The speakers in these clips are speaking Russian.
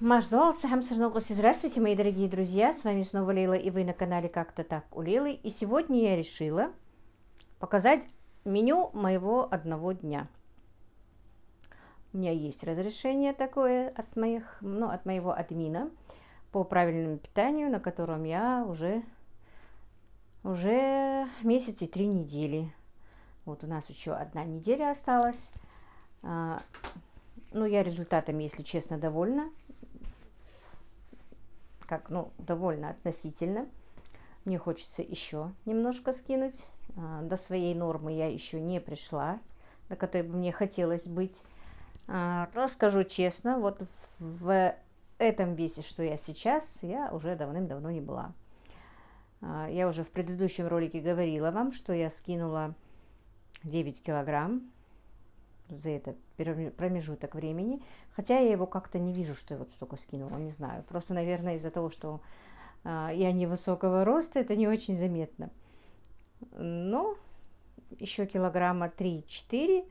Маждуалцы, здравствуйте, мои дорогие друзья, с вами снова Лейла, и вы на канале Как-то так у Лейлы. И сегодня я решила показать меню моего одного дня. У меня есть разрешение такое от моего админа по правильному питанию, на котором я уже месяц и 3 недели. Вот у нас еще 1 неделя осталась. Я результатами, если честно, довольна. Довольно относительно. Мне хочется еще немножко скинуть. До своей нормы я еще не пришла, до которой бы мне хотелось быть. Но скажу честно, вот в этом весе, что я сейчас, я уже давным-давно не была. Я уже в предыдущем ролике говорила вам, что я скинула 9 килограмм за этот промежуток времени, хотя я его как-то не вижу, что я вот столько скинула, не знаю. Просто, наверное, из-за того, что я невысокого роста, это не очень заметно. Но еще килограмма 3-4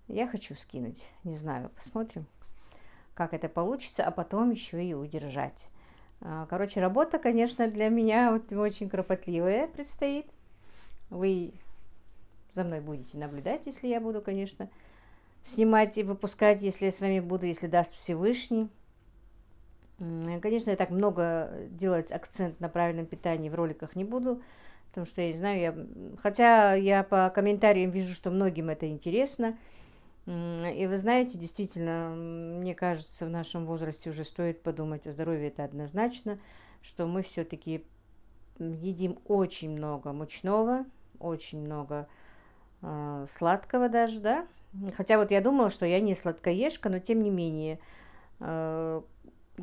я хочу скинуть. Не знаю, посмотрим, как это получится, а потом еще и удержать. Короче, работа, конечно, для меня очень кропотливая предстоит. Вы за мной будете наблюдать, если я буду, конечно, снимать и выпускать, если я с вами буду, если даст Всевышний. Конечно, я так много делать акцент на правильном питании в роликах не буду, потому что я не знаю, хотя я по комментариям вижу, что многим это интересно. И вы знаете, действительно, мне кажется, в нашем возрасте уже стоит подумать о здоровье, это однозначно, что мы все-таки едим очень много мучного, очень много сладкого даже, да. Хотя вот я думала, что я не сладкоежка, но тем не менее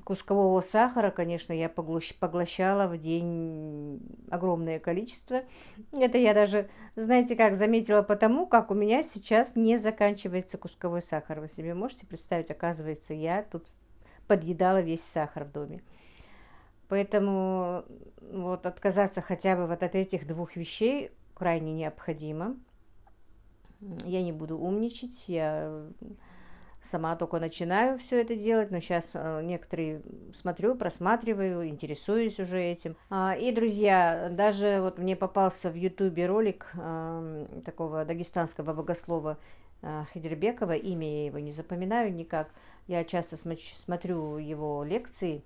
кускового сахара, конечно, я поглощала в день огромное количество. Это я даже, знаете как, заметила потому, как у меня сейчас не заканчивается кусковой сахар. Вы себе можете представить, оказывается, я тут подъедала весь сахар в доме. Поэтому вот отказаться хотя бы вот от этих двух вещей крайне необходимо. Я не буду умничать, я сама только начинаю все это делать, но сейчас некоторые смотрю, просматриваю, интересуюсь уже этим. И, друзья, даже вот мне попался в Ютубе ролик такого дагестанского богослова Хидербекова, имя я его не запоминаю никак, я часто смотрю его лекции,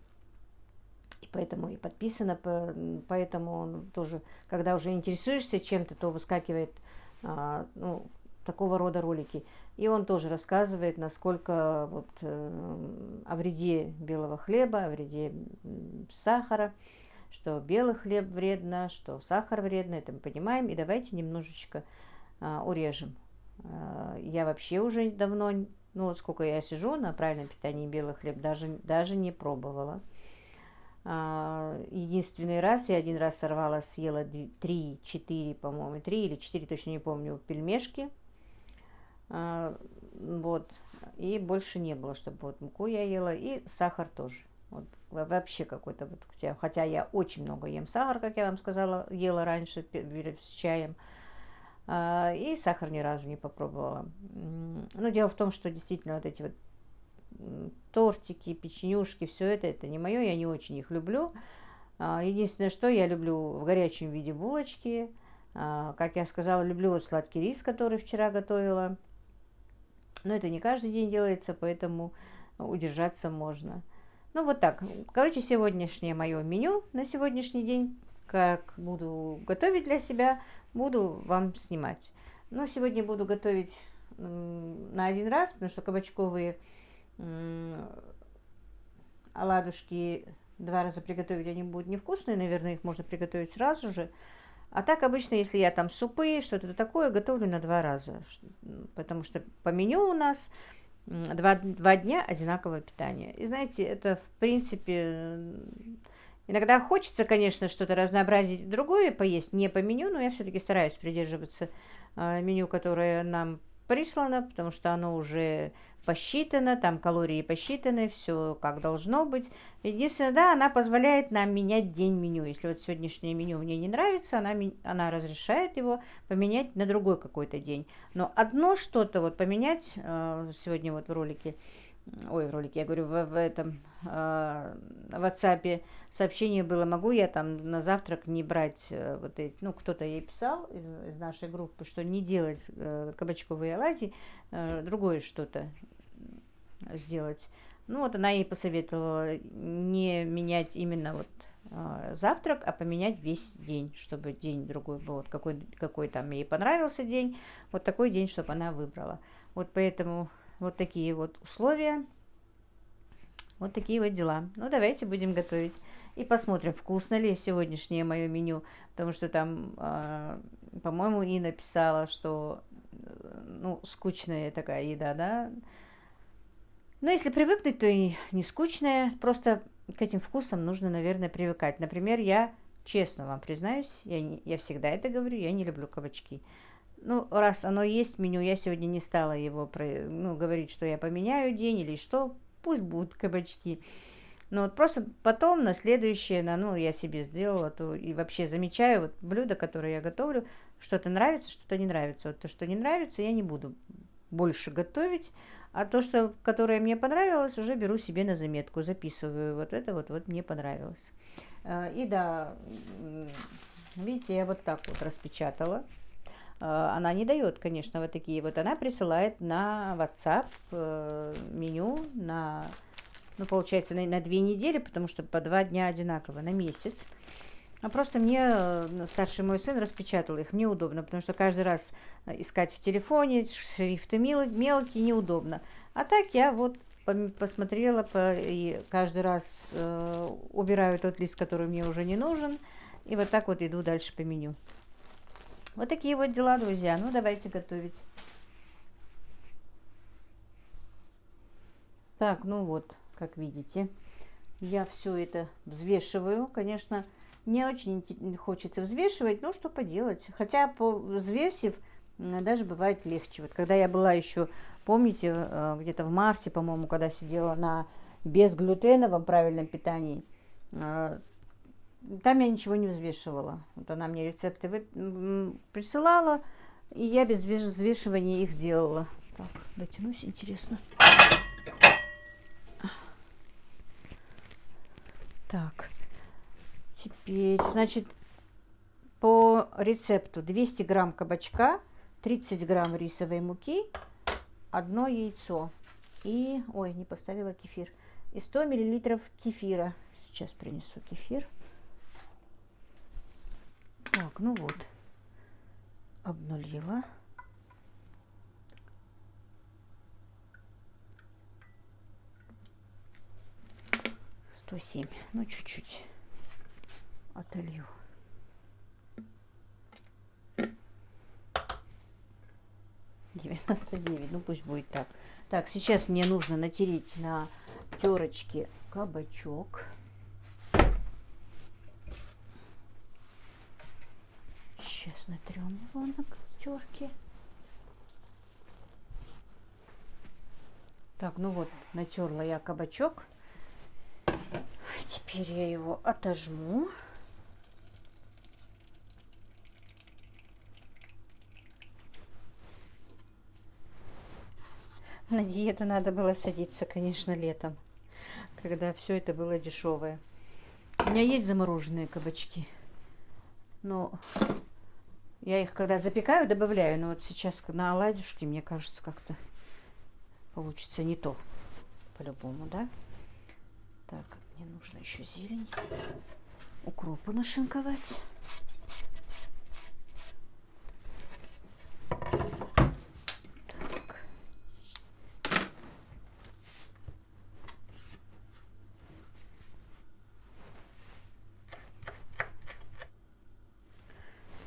и поэтому и подписана, поэтому он тоже, когда уже интересуешься чем-то, то выскакивает такого рода ролики. И он тоже рассказывает, насколько о вреде белого хлеба, о вреде сахара, что белый хлеб вредно, что сахар вредно, это мы понимаем. И давайте немножечко урежем. Я вообще уже давно, сколько я сижу на правильном питании, белый хлеб даже не пробовала. Единственный раз, я один раз сорвала, съела 3-4, по-моему, 3 или 4, точно не помню, пельмешки. И больше не было, чтобы муку я ела, и сахар тоже. Вообще какой-то хотя я очень много ем сахар, как я вам сказала, ела раньше с чаем, и сахар ни разу не попробовала. Но дело в том, что действительно вот эти тортики, печенюшки, все это не мое, я не очень их люблю. Единственное, что я люблю в горячем виде булочки, как я сказала, люблю сладкий рис, который вчера готовила. Но это не каждый день делается, поэтому удержаться можно. Так. Короче, сегодняшнее мое меню на сегодняшний день. Как буду готовить для себя, буду вам снимать. Но сегодня буду готовить на один раз, потому что кабачковые оладушки 2 раза приготовить, они будут невкусные. Наверное, их можно приготовить сразу же. А так обычно, если я там супы, что-то такое, готовлю на 2 раза. Потому что по меню у нас 2 дня одинаковое питание. И знаете, это в принципе... Иногда хочется, конечно, что-то разнообразить, другое поесть, не по меню, но я все-таки стараюсь придерживаться меню, которое нам прислано, потому что оно уже посчитано, там калории посчитаны, все как должно быть. Единственное, да, она позволяет нам менять день меню. Если вот сегодняшнее меню мне не нравится, она разрешает его поменять на другой какой-то день. Но одно что-то поменять, сегодня в ролике, ой, в ролике, я говорю, в этом в WhatsApp сообщение было, могу я там на завтрак не брать вот эти, ну, кто-то ей писал из нашей группы, что не делать кабачковые оладьи, другое что-то сделать. Ну, вот она ей посоветовала не менять именно вот завтрак, а поменять весь день, чтобы день другой был, вот какой там ей понравился день, вот такой день, чтобы она выбрала. Вот поэтому вот такие вот условия, вот такие вот дела. Ну, давайте будем готовить. И посмотрим, вкусно ли сегодняшнее мое меню. Потому что там, по-моему, и написала, что, ну, скучная такая еда, да. Но если привыкнуть, то и не скучная. Просто к этим вкусам нужно, наверное, привыкать. Например, я, честно вам признаюсь, я всегда это говорю, я не люблю кабачки. Ну, раз оно есть в меню, я сегодня не стала его говорить, что я поменяю день или что, пусть будут кабачки. Но вот просто потом, на следующее, ну, я себе сделала, то и вообще замечаю вот блюда, которые я готовлю, что-то нравится, что-то не нравится. Вот то, что не нравится, я не буду больше готовить, а то, что, которое мне понравилось, уже беру себе на заметку, записываю. Вот это вот мне понравилось. И да, видите, я вот так вот распечатала. Она не дает, конечно, вот такие вот. Она присылает на WhatsApp меню на, ну, получается, на 2 недели, потому что по 2 дня одинаково, на месяц. А просто мне старший мой сын распечатал их. Мне удобно, потому что каждый раз искать в телефоне, шрифты мелкие, неудобно. А так я вот посмотрела и каждый раз убираю тот лист, который мне уже не нужен. И вот так вот иду дальше по меню. Вот такие вот дела, друзья. Ну, давайте готовить. Так, ну вот, как видите, я все это взвешиваю. Конечно, не очень хочется взвешивать, но что поделать. Хотя, взвесив, даже бывает легче. Вот когда я была еще, помните, где-то в марте, по-моему, когда сидела на безглютеновом правильном питании, там я ничего не взвешивала. Вот она мне рецепты присылала, и я без взвешивания их делала. Так, дотянусь, интересно. Так, теперь, значит, по рецепту 200 грамм кабачка, 30 грамм рисовой муки, 1 яйцо и, ой, не поставила кефир, и 100 миллилитров кефира. Сейчас принесу кефир. Так, ну вот, обнулила. Ну, чуть-чуть отолью. $99, ну пусть будет так. Так, сейчас мне нужно натереть на терочке кабачок. Сейчас натрем его на терке. Так, ну вот, натерла я кабачок. Теперь я его отожму. На диету надо было садиться, конечно, летом, когда все это было дешевое. У меня есть замороженные кабачки, но я их, когда запекаю, добавляю. Но вот сейчас на оладушки, мне кажется, как-то получится не то, по-любому, да? Так, мне нужно еще зелень, укропу нашинковать.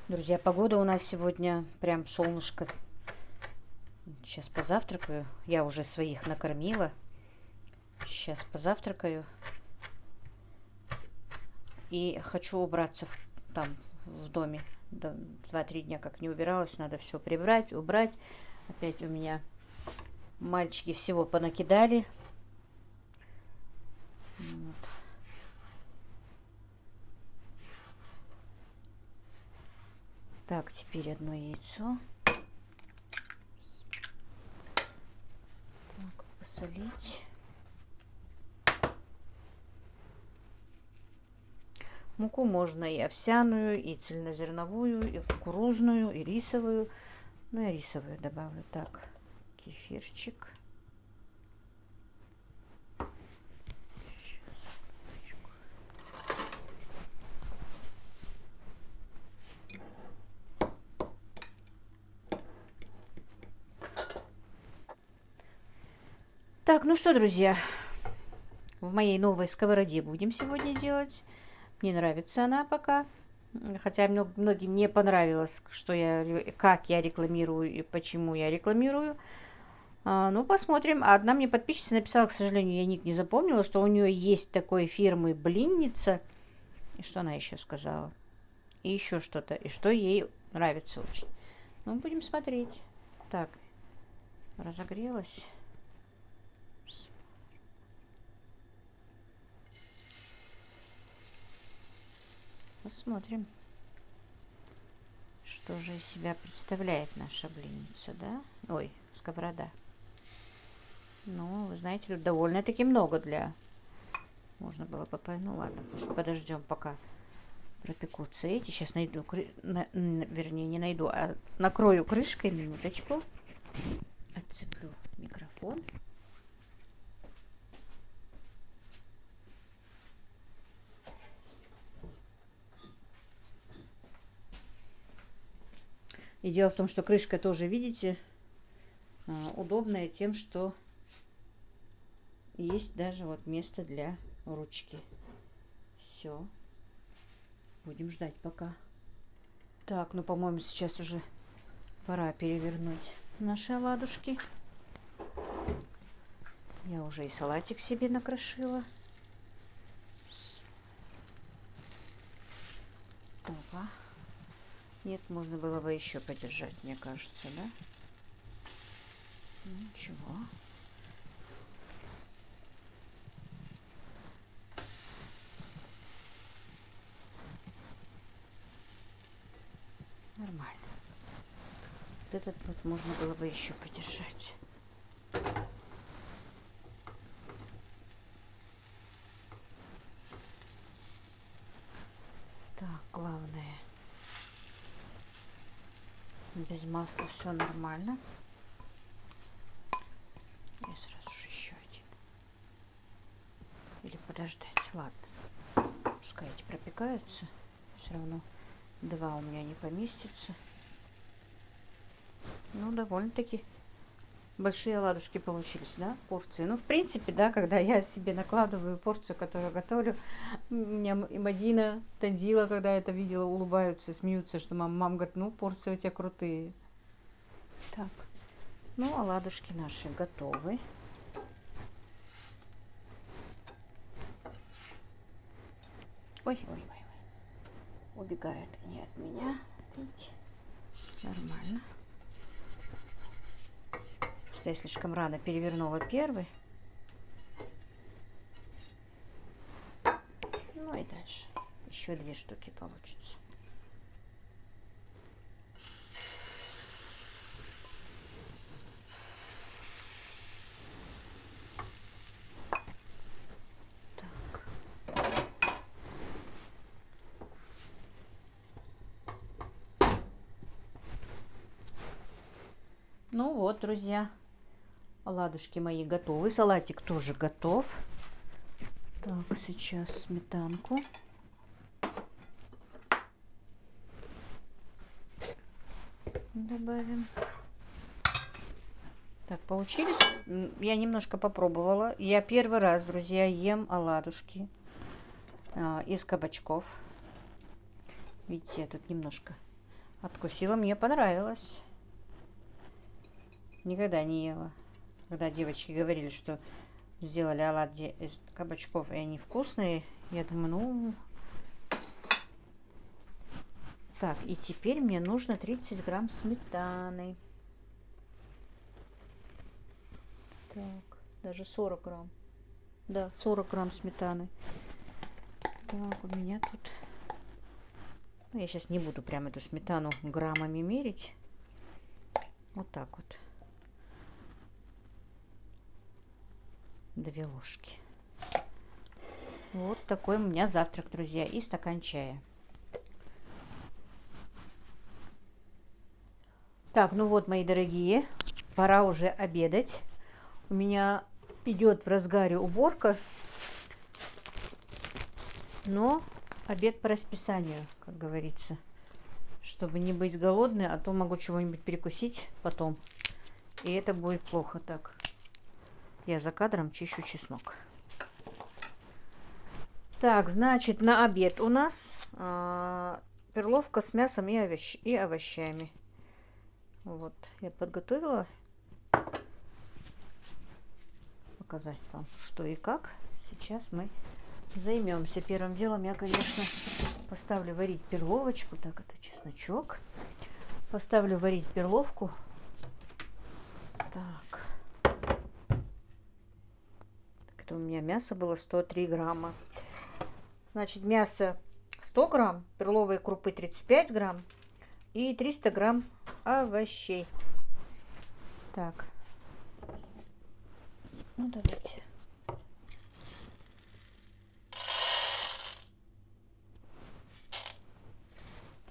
Друзья, погода у нас сегодня прям солнышко. Сейчас позавтракаю. Я уже своих накормила. Сейчас позавтракаю. И хочу убраться там в доме. 2-3 дня как не убиралась. Надо все прибрать, убрать. Опять у меня мальчики всего понакидали. Вот. Так, теперь 1 яйцо. Так, посолить. Муку можно и овсяную, и цельнозерновую, и кукурузную, и рисовую. Ну, я рисовую добавлю. Так, кефирчик. Так, ну что, друзья, в моей новой сковороде будем сегодня делать. Мне нравится она пока. Хотя многим не понравилось, как я рекламирую и почему я рекламирую. Ну, посмотрим. А одна мне подписчица написала, к сожалению, я ник не запомнила, что у нее есть такой фирмы Блинница. И что она еще сказала? И еще что-то. И что ей нравится очень. Ну, будем смотреть. Так, разогрелась. Посмотрим, что же из себя представляет наша блинница, да? Ой, сковорода. Ну, вы знаете, тут довольно-таки много для... Можно было бы... Ну, ладно, пусть подождем, пока пропекутся эти. Сейчас найду... Вернее, не найду, а накрою крышкой, минуточку. Отцеплю микрофон. И дело в том, что крышка тоже, видите, удобная тем, что есть даже вот место для ручки. Все. Будем ждать пока. Так, ну, по-моему, сейчас уже пора перевернуть наши оладушки. Я уже и салатик себе накрошила. Опа. Нет, можно было бы еще подержать, мне кажется, да? Ничего. Нормально. Вот этот вот можно было бы еще подержать. Так, главное, без масла все нормально. И сразу же еще один. Или подождать. Ладно. Пускай эти пропекаются. Все равно два у меня не поместится. Ну, довольно-таки большие оладушки получились, да, порции. Ну, в принципе, да, когда я себе накладываю порцию, которую готовлю, меня и Мадина, Тандила, когда это видела, улыбаются, смеются, что мама говорит, ну, порции у тебя крутые. Так, ну, оладушки наши готовы. Ой, ой, ой, ой. Убегают они от меня. Видите? Нормально. Что я слишком рано перевернула первый. Ну и дальше. Еще 2 штуки получится. Ну вот, друзья, оладушки мои готовы. Салатик тоже готов. Так, сейчас сметанку. Добавим. Так, получились. Я немножко попробовала. Я первый раз, друзья, ем оладушки из кабачков. Видите, я тут немножко откусила. Мне понравилось. Никогда не ела. Когда девочки говорили, что сделали оладьи из кабачков, и они вкусные, я думаю, ну... Так, и теперь мне нужно 30 грамм сметаны. Так, даже 40 грамм. Да, 40 грамм сметаны. Так, у меня тут... Ну, я сейчас не буду прям эту сметану граммами мерить. Вот так вот. 2 ложки. Вот такой у меня завтрак, друзья, и стакан чая. Так, ну вот, мои дорогие, пора уже обедать. У меня идет в разгаре уборка, но обед по расписанию, как говорится, чтобы не быть голодной, а то могу чего-нибудь перекусить потом, и это будет плохо. Так, я за кадром чищу чеснок. Так, значит, на обед у нас перловка с мясом и овощами. Вот, я подготовила. Показать вам, что и как. Сейчас мы займемся. Первым делом я, конечно, поставлю варить перловочку. Так, это чесночок. Поставлю варить перловку. Так. Это у меня мясо было 103 грамма. Значит, мясо 100 грамм, перловой крупы 35 грамм и 300 грамм овощей. Так. Ну, давайте.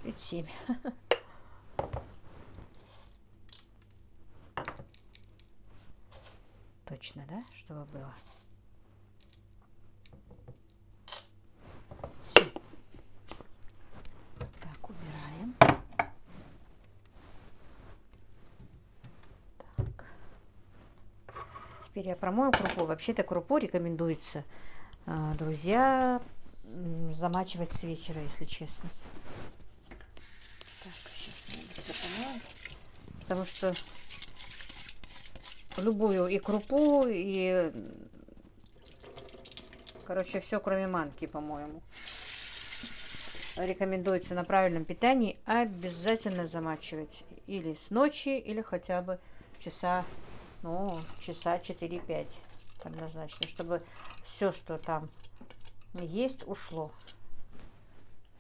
Чуть 7. Точно, да? Чтобы было. Все. Так, убираем. Так. Теперь я промою крупу. Вообще-то крупу рекомендуется, друзья, замачивать с вечера, если честно. Так, сейчас я быстро помою. Потому что любую и крупу, и, короче, все, кроме манки, по-моему, рекомендуется на правильном питании обязательно замачивать. Или с ночи, или хотя бы часа 4-5 однозначно, чтобы все, что там есть, ушло.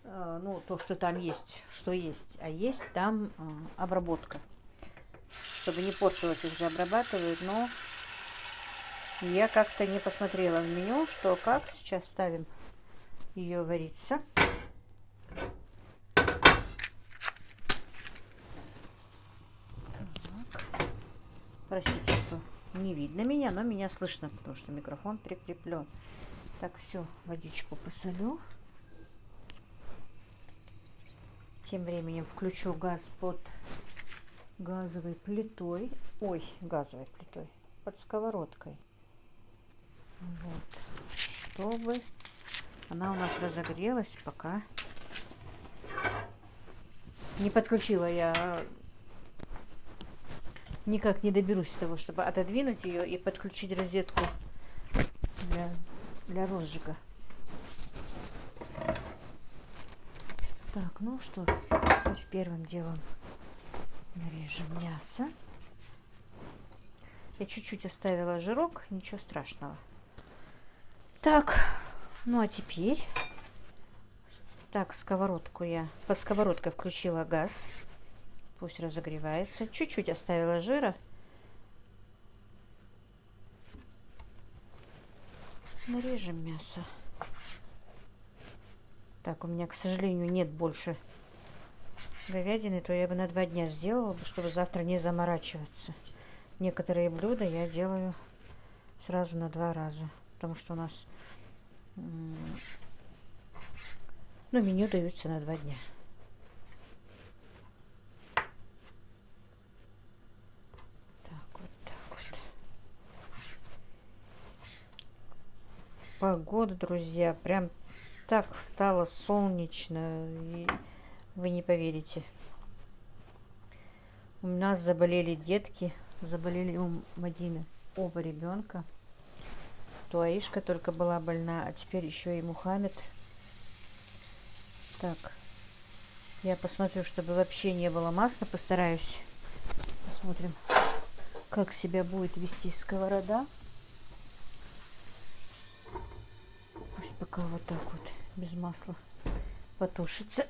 Ну, то, что там есть, что есть, а есть там обработка. Чтобы не портилось, их же обрабатывают, но я как-то не посмотрела в меню, что как. Сейчас ставим ее вариться. Так. Простите, что не видно меня, но меня слышно, потому что микрофон прикреплен. Так, все, водичку посолю. Тем временем включу газ под газовой плитой. Ой, газовой плитой. Под сковородкой. Вот. Чтобы она у нас разогрелась, пока не подключила я. Никак не доберусь до того, чтобы отодвинуть ее и подключить розетку для розжига. Так, ну что, теперь первым делом нарежем мясо. Я чуть-чуть оставила жирок, ничего страшного. Так, ну а теперь, так, сковородку я, под сковородкой включила газ. Пусть разогревается. Чуть-чуть оставила жира. Нарежем мясо. Так, у меня, к сожалению, нет больше говядины, то я бы на 2 дня сделала, чтобы завтра не заморачиваться. Некоторые блюда я делаю сразу на 2 раза, потому что у нас меню даются на 2 дня. Так, вот так вот. Погода, друзья, прям так стало солнечно, и вы не поверите. У нас заболели детки, заболели у Мадины оба ребенка. То Аишка только была больна, а теперь еще и Мухаммед. Так, я посмотрю, чтобы вообще не было масла, постараюсь. Посмотрим, как себя будет вести сковорода. Пусть пока вот так вот, без масла, потушится.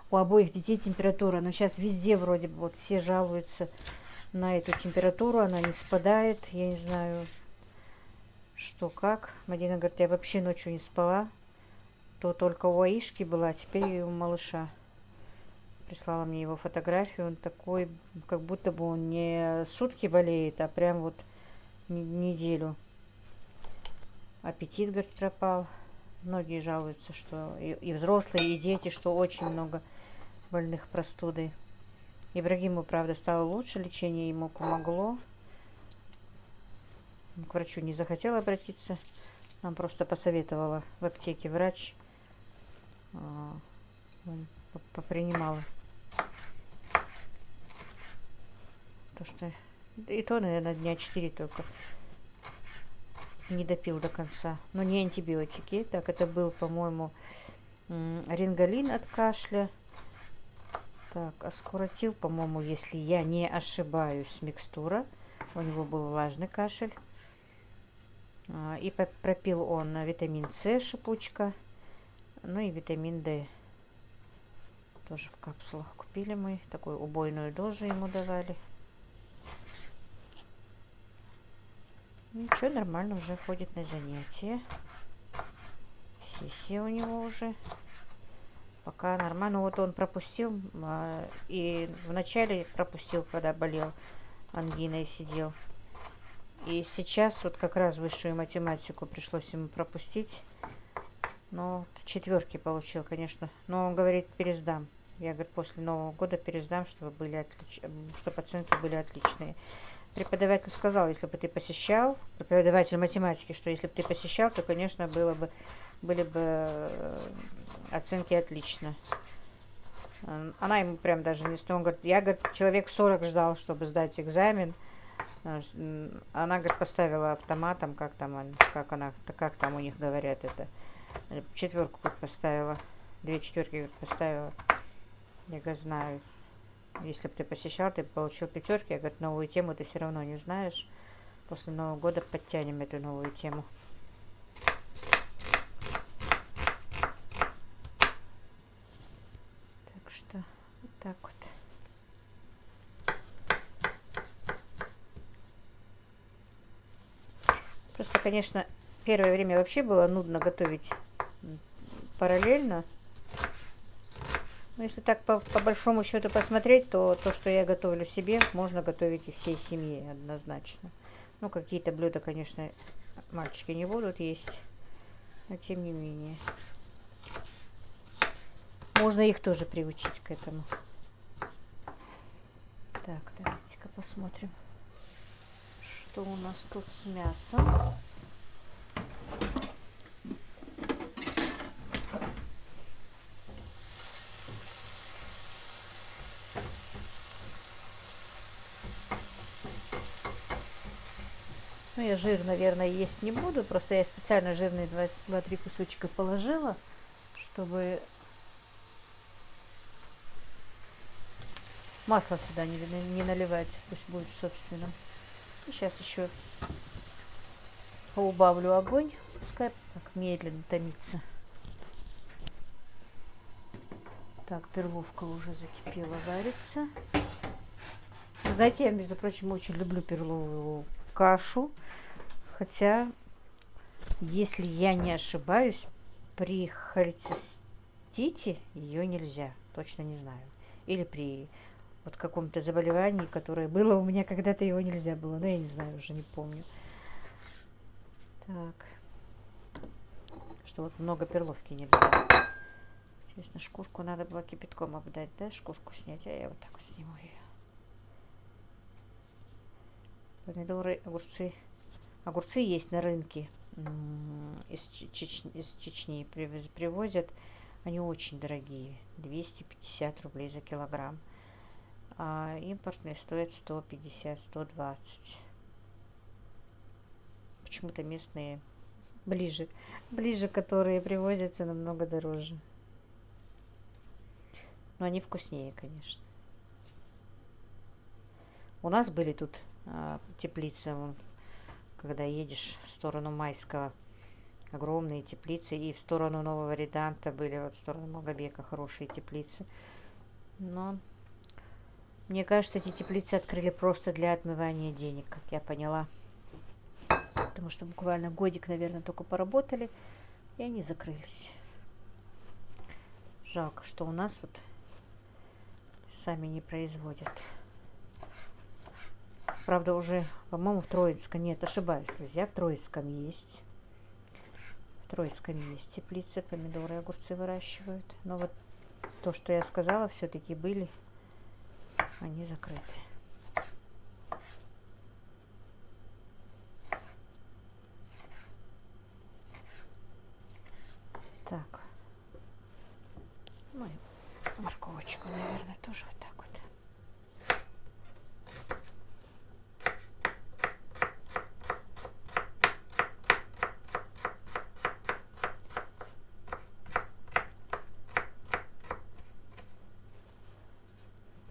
У обоих детей температура, но сейчас везде вроде бы вот все жалуются на эту температуру, она не спадает. Я не знаю, что как. Мадина говорит, я вообще ночью не спала. То только у Аишки была, а теперь и у малыша. Прислала мне его фотографию. Он такой, как будто бы он не сутки болеет, а прям вот неделю. Аппетит, говорит, пропал. Многие жалуются, что и взрослые, и дети, что очень много больных простудой. Ибрагиму, правда, стало лучше, лечение ему помогло. К врачу не захотела обратиться. Нам просто посоветовала в аптеке врач. Попринимала. То, что... И то, наверное, дня 4 только. Не допил до конца. Но не антибиотики. Так, это был, по-моему, рингалин от кашля. Так, аскоротил, по-моему, если я не ошибаюсь, микстура. У него был влажный кашель. И пропил он витамин С, шипучка. Ну и витамин D. Тоже в капсулах купили мы. Такую убойную дозу ему давали. Ничего, нормально уже ходит на занятия. Сессия у него уже. Пока нормально. Вот он пропустил. И вначале пропустил, когда болел ангиной, сидел. И сейчас вот как раз высшую математику пришлось ему пропустить. Но 4 получил, конечно. Но он говорит, пересдам. Я, говорит, после Нового года пересдам, чтобы оценки были отличные. Преподаватель сказал, если бы ты посещал, преподаватель математики, что если бы ты посещал, то, конечно, были бы оценки отлично. Она ему прям даже не... Он говорит, я, говорит, человек 40 ждал, чтобы сдать экзамен. Она, говорит, поставила автоматом, как там у них говорят это. 4 поставила. 2 4 говорит, поставила. Я говорю, знаю. Если бы ты посещал, ты получил 5. Я говорю, новую тему ты все равно не знаешь. После Нового года подтянем эту новую тему. Так что вот так вот. Просто, конечно, первое время вообще было нудно готовить параллельно. Но если так по большому счету посмотреть, то что я готовлю себе, можно готовить и всей семье однозначно. Ну, какие-то блюда, конечно, мальчики не будут есть, но тем не менее. Можно их тоже приучить к этому. Так, давайте-ка посмотрим, что у нас тут с мясом. Ну, я жир, наверное, есть не буду. Просто я специально жирные 2-3 кусочка положила, чтобы масло сюда не наливать. Пусть будет собственным. И сейчас еще поубавлю огонь. Пускай так медленно томится. Так, перловка уже закипела, варится. Вы знаете, я, между прочим, очень люблю перловую кашу. Хотя, если я не ошибаюсь, при холецистите ее нельзя. Точно не знаю. Или при вот каком-то заболевании, которое было у меня когда-то, его нельзя было. Но я не знаю, уже не помню. Так. Что вот много перловки нельзя. Интересно, шкурку надо было кипятком обдать, да? Шкурку снять, а я вот так вот сниму ее. Помидоры, огурцы. Огурцы есть на рынке. Из Чечни привозят. Они очень дорогие. 250 рублей за килограмм. А импортные стоят 150-120. Почему-то местные ближе, которые привозятся, намного дороже. Но они вкуснее, конечно. У нас были тут теплицы, когда едешь в сторону Майского, огромные теплицы, и в сторону Нового Реданта были, вот в сторону Магобека хорошие теплицы. Но мне кажется, эти теплицы открыли просто для отмывания денег, как я поняла. потому что буквально годик, наверное, только поработали, и они закрылись. Жалко, что у нас вот сами не производят. Правда, уже, по-моему, в Троицком, нет, ошибаюсь, друзья, в Троицком есть. В Троицком есть теплицы, помидоры и огурцы выращивают. Но вот то, что я сказала, все-таки были, они закрыты. Так. Ну и морковочку, наверное, тоже вот так вот.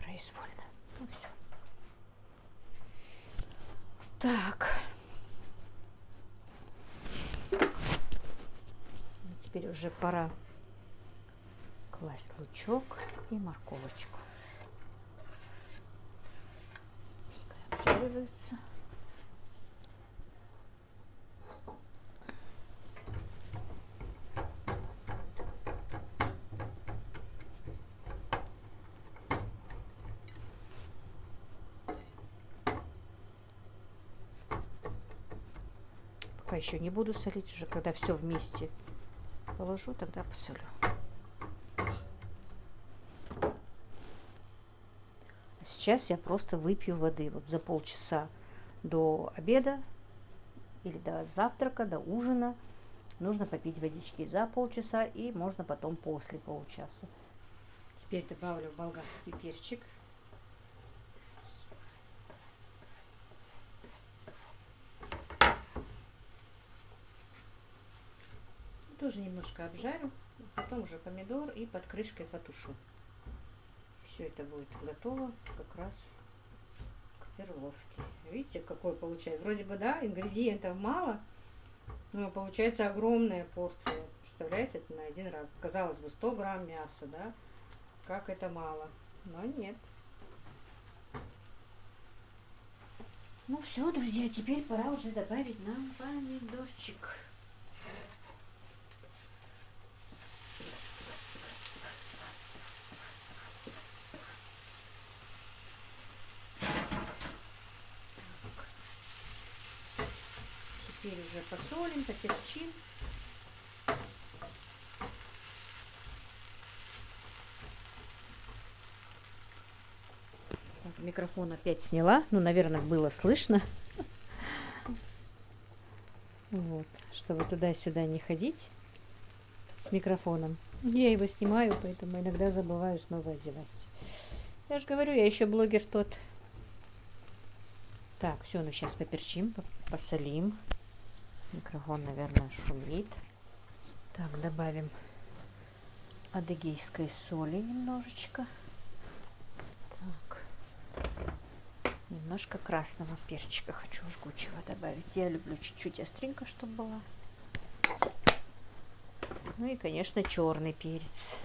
Произвольно. Ну все. Так. Теперь уже пора класть лучок и морковочку. Пускай обжаривается. Пока еще не буду солить, уже когда все вместе положу, тогда посолю. Сейчас я просто выпью воды. Вот за полчаса до обеда или до завтрака, до ужина нужно попить водички за полчаса, и можно потом после получаса. Теперь добавлю болгарский перчик. Тоже немножко обжарю, потом уже помидор и под крышкой потушу. Все это будет готово как раз к перловке. Видите, какой получается? Вроде бы, да, ингредиентов мало, но получается огромная порция. Представляете, это на один раз. Казалось бы, 100 грамм мяса, да? Как это мало. Но нет. Ну все, друзья, теперь пора уже добавить нам помидорчик. Теперь уже посолим, поперчим. Так, микрофон опять сняла. Ну, наверное, было слышно. Вот, чтобы туда-сюда не ходить с микрофоном. Я его снимаю, поэтому иногда забываю снова одевать. Я же говорю, я еще блогер тот. Так, все, ну сейчас поперчим, посолим. Микрофон, наверное, шумит. Так, добавим адыгейской соли немножечко. Так. Немножко красного перчика хочу жгучего добавить. Я люблю чуть-чуть остринка, чтобы была. Ну и, конечно, черный перец.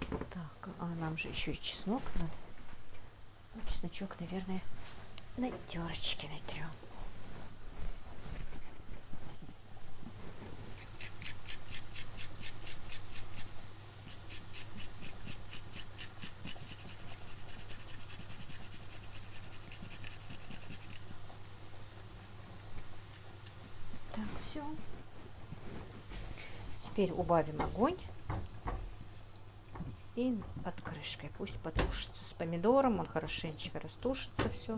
Так, а нам же еще и чеснок надо. Ну, чесночок, наверное, на терочке натрем. Так, все. Теперь убавим огонь. И под крышкой пусть потушится с помидором. Он хорошенечко растушится все.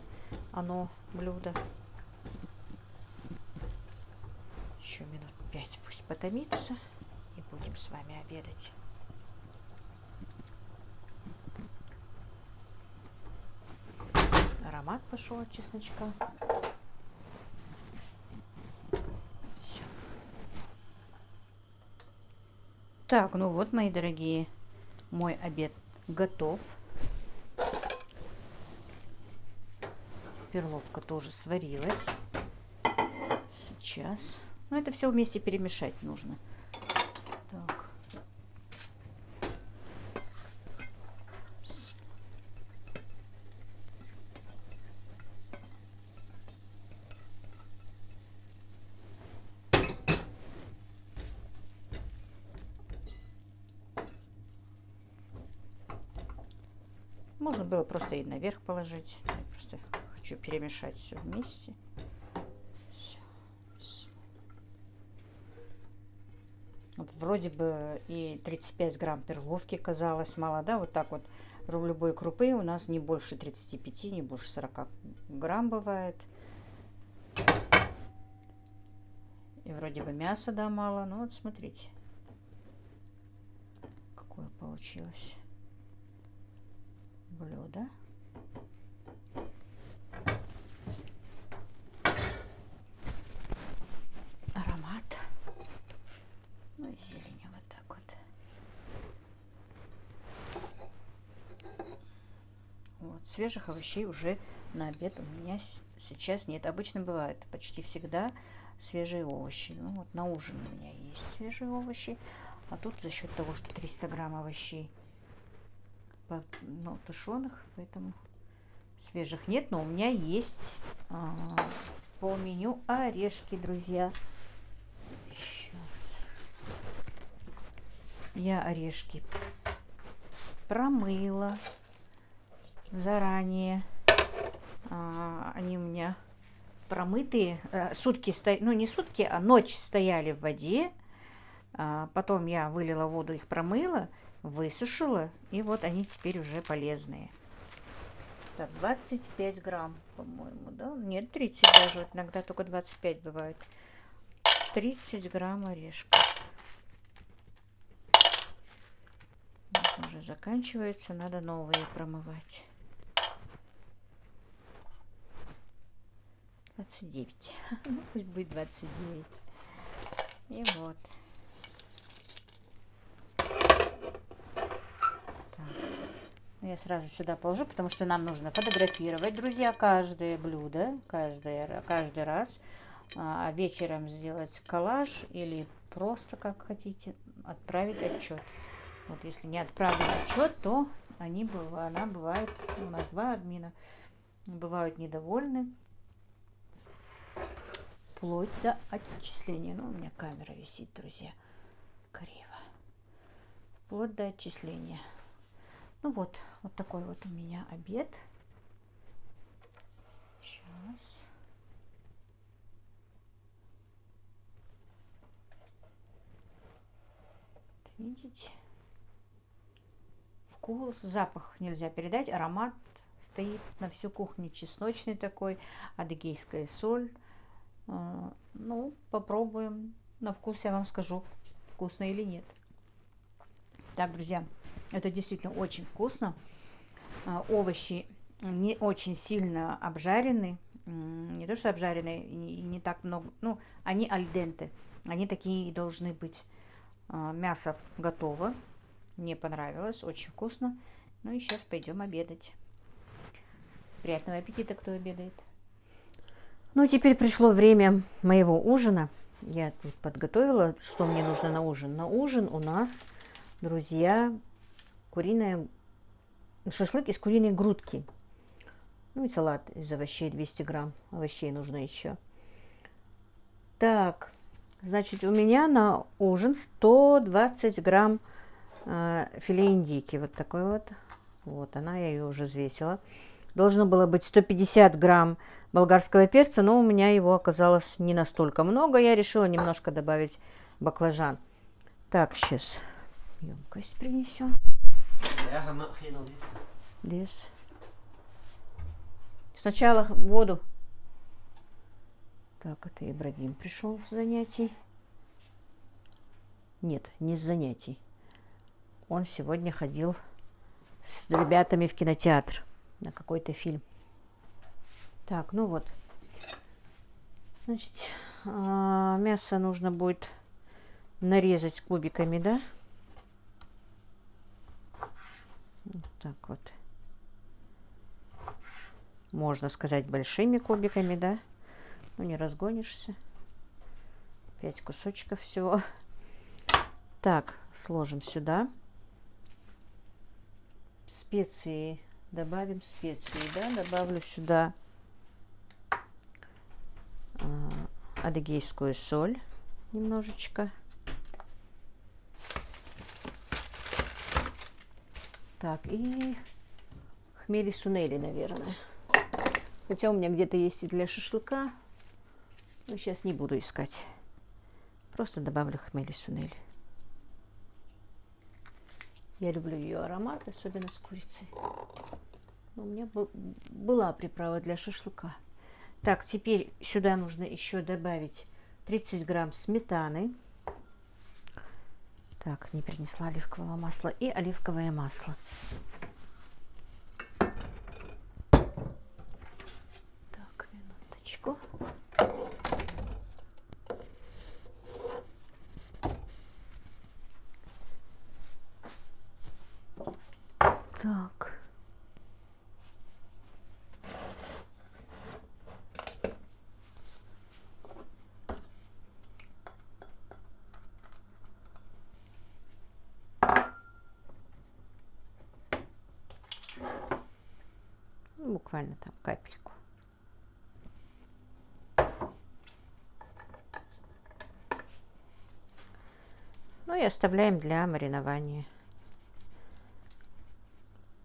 Оно блюдо. Еще минут 5 пусть потомится. И будем с вами обедать. Аромат пошел от чесночка. Все. Так, ну вот, мои дорогие, мой обед готов. Перловка тоже сварилась. Сейчас. Ну, это все вместе перемешать нужно. Так. Можно было просто и наверх положить. Я просто хочу перемешать все вместе. Вот вроде бы и 35 грамм перловки казалось мало, да? Вот так вот любой крупы у нас не больше 35, не больше 40 грамм бывает. И вроде бы мяса, да, мало. Ну вот смотрите, какое получилось блюдо. Аромат. Ну и зелень вот так вот. Вот. Свежих овощей уже на обед у меня сейчас нет. Обычно бывает почти всегда свежие овощи. Ну вот на ужин у меня есть свежие овощи. А тут за счет того, что 300 грамм овощей, ну, тушеных, поэтому свежих нет. Но у меня есть по меню орешки, друзья. Сейчас я орешки промыла заранее. Они у меня промытые. Сутки стояли, ну не сутки, а ночь стояли в воде. Потом я вылила воду, их промыла, высушила. И вот они теперь уже полезные. Так, 25 грамм, по-моему, да? Нет, 30 даже. Вот иногда только 25 бывает. 30 грамм орешков. Вот уже заканчивается, надо новые промывать. 29. Ну, пусть будет 29. И вот. Так. Я сразу сюда положу, потому что нам нужно фотографировать, друзья, каждое блюдо, каждый раз. А вечером сделать коллаж или просто, как хотите, отправить отчет. Вот если не отправить отчет, то она бывает, у нас 2 админа, бывают недовольны. Вплоть до отчисления. Ну, у меня камера висит, друзья, криво. Вплоть до отчисления. Ну вот такой вот у меня обед. Сейчас. Видите? Вкус, запах нельзя передать, аромат стоит на всю кухню, чесночный такой, адыгейская соль. Ну, попробуем. На вкус я вам скажу, вкусно или нет. Так, друзья, это действительно очень вкусно. Овощи не очень сильно обжарены. Не то, что обжарены, и не так много. Ну, они аль денте. Они такие и должны быть. Мясо готово. Мне понравилось, очень вкусно. Ну и сейчас пойдем обедать. Приятного аппетита, кто обедает. Ну, теперь пришло время моего ужина. Я тут подготовила, что мне нужно на ужин. На ужин у нас, друзья, шашлык из куриной грудки. Ну и салат из овощей, 200 грамм овощей нужно еще. Так, значит, у меня на ужин 120 грамм филе индейки. Вот такой вот. Вот она, я ее уже взвесила. Должно было быть 150 грамм болгарского перца, но у меня его оказалось не настолько много. Я решила немножко добавить баклажан. Так, сейчас емкость принесем. Здесь. Сначала воду. Так, это Ибрагим пришел с занятий. Нет, не с занятий. Он сегодня ходил с ребятами в кинотеатр на какой-то фильм. Так, ну вот. Значит, мясо нужно будет нарезать кубиками, да? Вот так вот. Можно сказать, большими кубиками, да? Ну, не разгонишься. 5 кусочков всего. Так, сложим сюда. Специи. Добавим специи, да? Добавлю сюда адыгейскую соль немножечко. Так, и хмели-сунели, наверное. Хотя у меня где-то есть и для шашлыка. Но сейчас не буду искать. Просто добавлю хмели-сунели. Я люблю ее аромат, особенно с курицей. У меня была приправа для шашлыка. Так, теперь сюда нужно еще добавить 30 грамм сметаны. Так, не принесла оливкового масла. И оливковое масло. Так, минуточку. Так. Буквально там капельку. Ну и оставляем для маринования.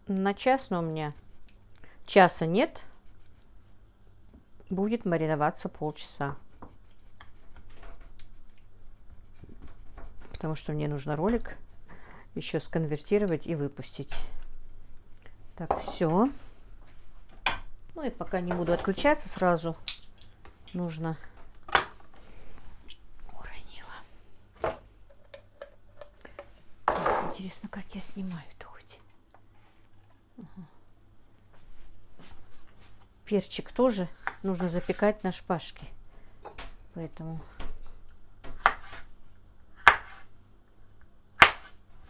На час, но у меня часа нет. Будет мариноваться полчаса. Потому что мне нужно ролик еще сконвертировать и выпустить. Так, все. Ну и пока не буду отключаться, сразу нужно... Уронила. Так, интересно, как я снимаю-то хоть. Угу. Перчик тоже нужно запекать на шпажке. Поэтому...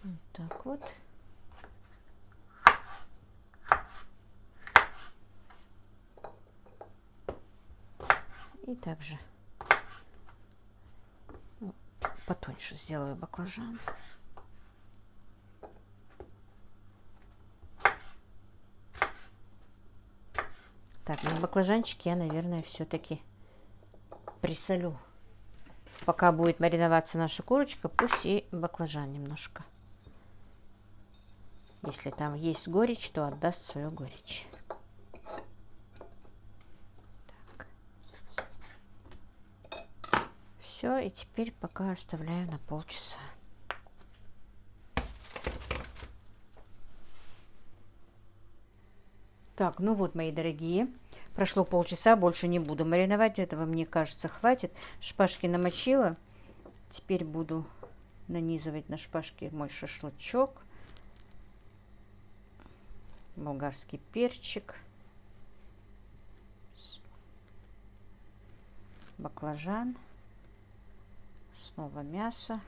Вот так вот. И также потоньше сделаю баклажан. Так, на баклажанчик я, наверное, все-таки присолю. Пока будет мариноваться наша курочка, пусть и баклажан немножко. Если там есть горечь, то отдаст свою горечь. Все, и теперь пока оставляю на полчаса. Так, ну вот, мои дорогие, прошло полчаса, больше не буду мариновать, этого, мне кажется, хватит. Шпажки намочила, теперь буду нанизывать на шпажки мой шашлычок, болгарский перчик, баклажан. Снова мясо.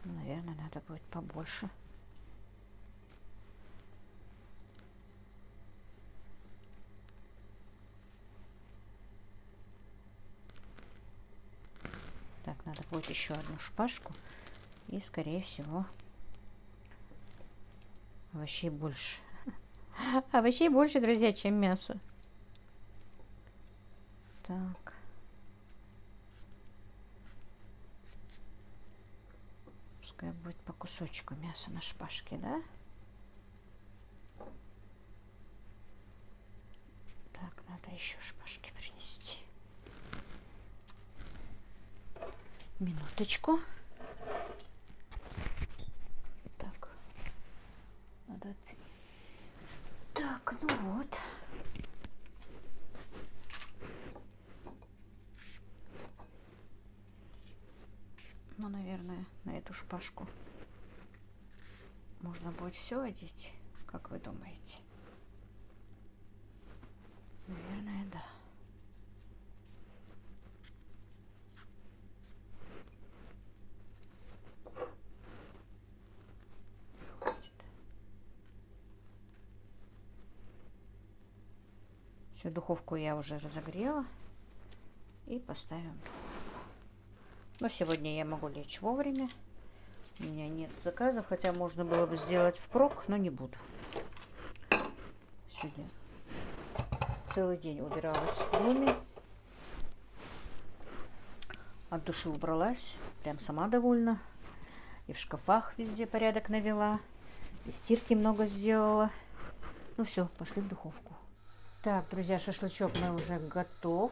Наверное, надо будет побольше. Так, надо будет еще одну шпажку. И, скорее всего, овощей больше. Овощей больше, друзья, чем мясо. Так. Пускай будет по кусочку мяса на шпажке, да? Так, надо еще шпажки принести. Минуточку. Так. Надо отцепить. Так, ну вот. Ну, наверное, на эту шпажку можно будет все одеть. Как вы думаете? Наверное, да. Хватит. Всю духовку я уже разогрела и поставим в духовку. Но сегодня я могу лечь вовремя. У меня нет заказов, хотя можно было бы сделать впрок, но не буду. Сегодня целый день убиралась в доме. От души убралась. Прям сама довольна. И в шкафах везде порядок навела. И стирки много сделала. Ну все, пошли в духовку. Так, друзья, шашлычок мой уже готов.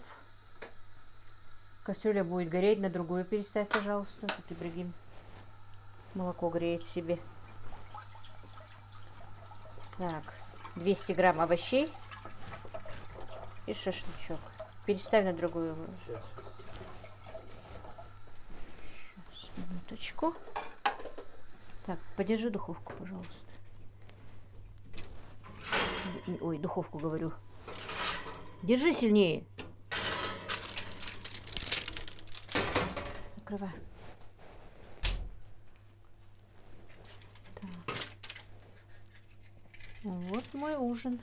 Кастрюля будет гореть, на другую переставь, пожалуйста. Тут Ибрагим молоко греет себе. Так, 200 грамм овощей и шашлычок. Переставь на другую. Сейчас, минуточку. Так, подержи духовку, пожалуйста. Ой, духовку говорю. Держи сильнее. Накрывай. Так. Вот мой ужин.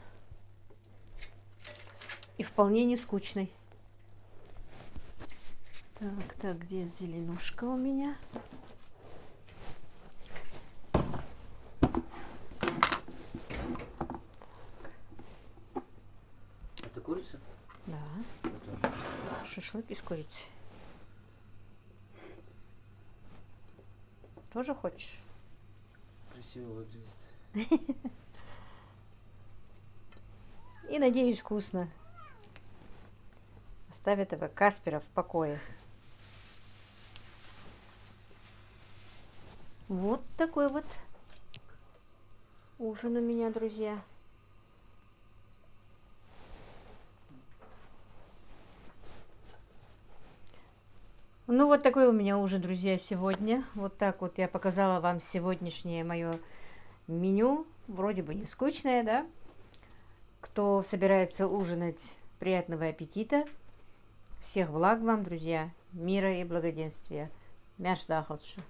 И вполне не скучный. Так, где зеленушка у меня? Это курица? Да. Это... Шашлык из курицы. Тоже хочешь? Красиво выглядит. И, надеюсь, вкусно. Оставь этого Каспера в покое. Вот такой вот ужин у меня, друзья. Ну, вот такой у меня ужин, друзья, сегодня. Вот так вот я показала вам сегодняшнее мое меню. Вроде бы не скучное, да? Кто собирается ужинать, приятного аппетита. Всех благ вам, друзья. Мира и благоденствия. Мяш дахалши.